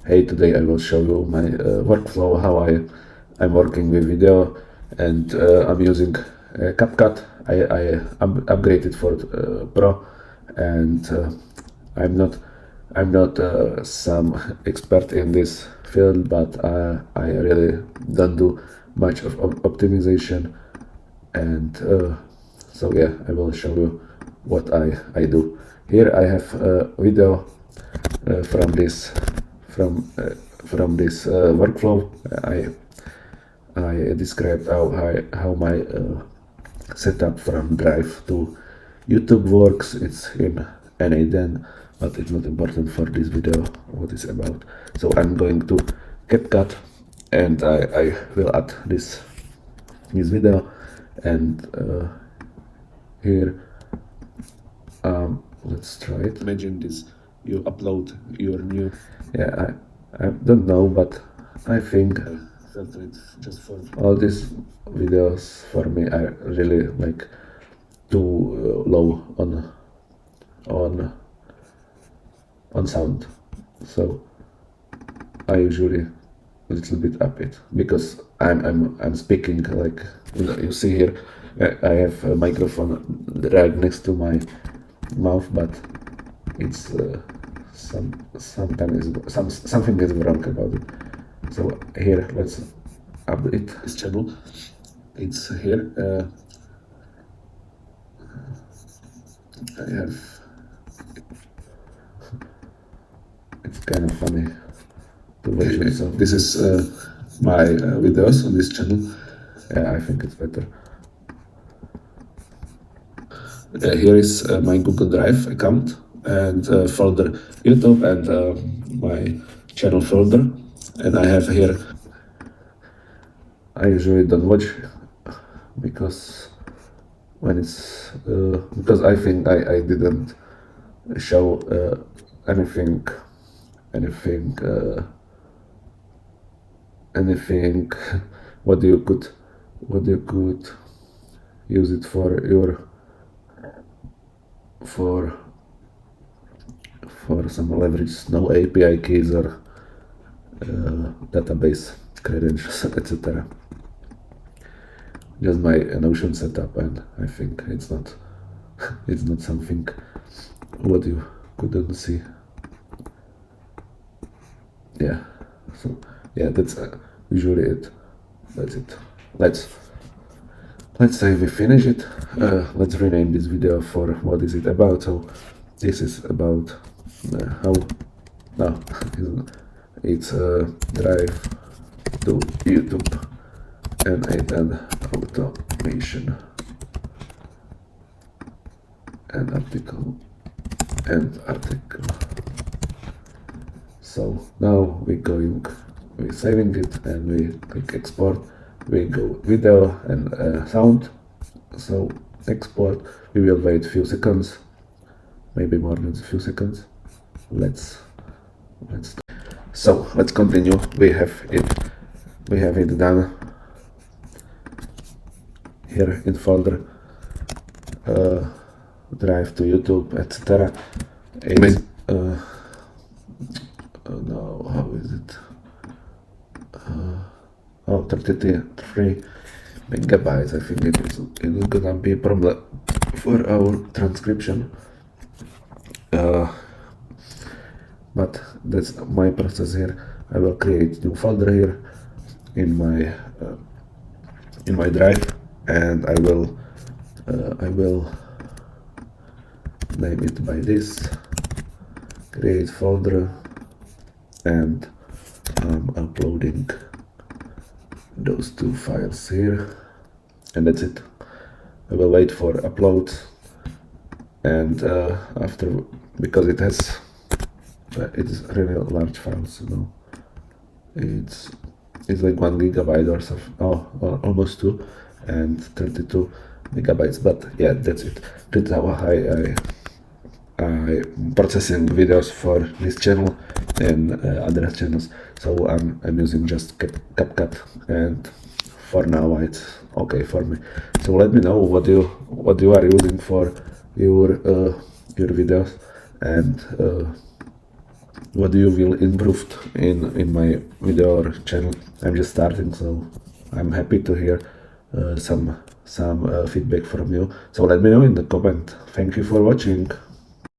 Hey, today I will show you my workflow, how I'm working with video, and I'm using CapCut. I upgraded for Pro, and I'm not some expert in this field, but I really don't do much of optimization, and so yeah, I will show you what I do. Here I have a video from this from this workflow. I described how my setup from Drive to YouTube works. It's in NA10, but it's not important for this video what it's about. So I'm going to CapCut, and I will add this video, and here let's try it. Imagine this: you upload your new, yeah, I don't know, but I think filter it just for all these videos. For me, I really like too low on sound, so I usually a little bit up it, because I'm speaking like, you see here. I have a microphone right next to my mouth, but it's something is wrong about it. So here, let's update this channel. It's here. I have. It's kind of funny to watch it. So this is my videos on this channel. I think it's better. Here is my Google Drive account and folder YouTube, and my channel folder, and I have here. I usually don't watch, because when it's because I think I didn't show anything what you could use it for your for some leverage, no API keys or database credentials, etc. Just my Notion setup, and I think it's not it's not something what you couldn't see. Yeah, so yeah, that's usually it. That's it. Let's say we finish it. Let's rename this video for what is it about. So this is about how no it's Drive to YouTube and automation and article. So now we're saving it, and we click export. We go video and sound. So export. We will wait a few seconds, maybe more than a few seconds. Let's continue. We have it done here in folder Drive to YouTube, etc. No, how is it? 33 megabytes. I think it's gonna be a problem for our transcription. But that's my process here. I will create new folder here in my drive, and I will name it by this, create folder, and I'm uploading those two files here, and that's it. I will wait for upload, and after, because it is really large files, it's like 1 gigabyte or something, or almost 2, and 32 megabytes. But yeah, that's it. That's how I processing videos for this channel and other channels. So I'm using just CapCut, and for now it's okay for me. So let me know what you are using for your videos, and what do you will improved in my video or channel. I'm just starting, so I'm happy to hear some feedback from you. So let me know in the comment. Thank you for watching.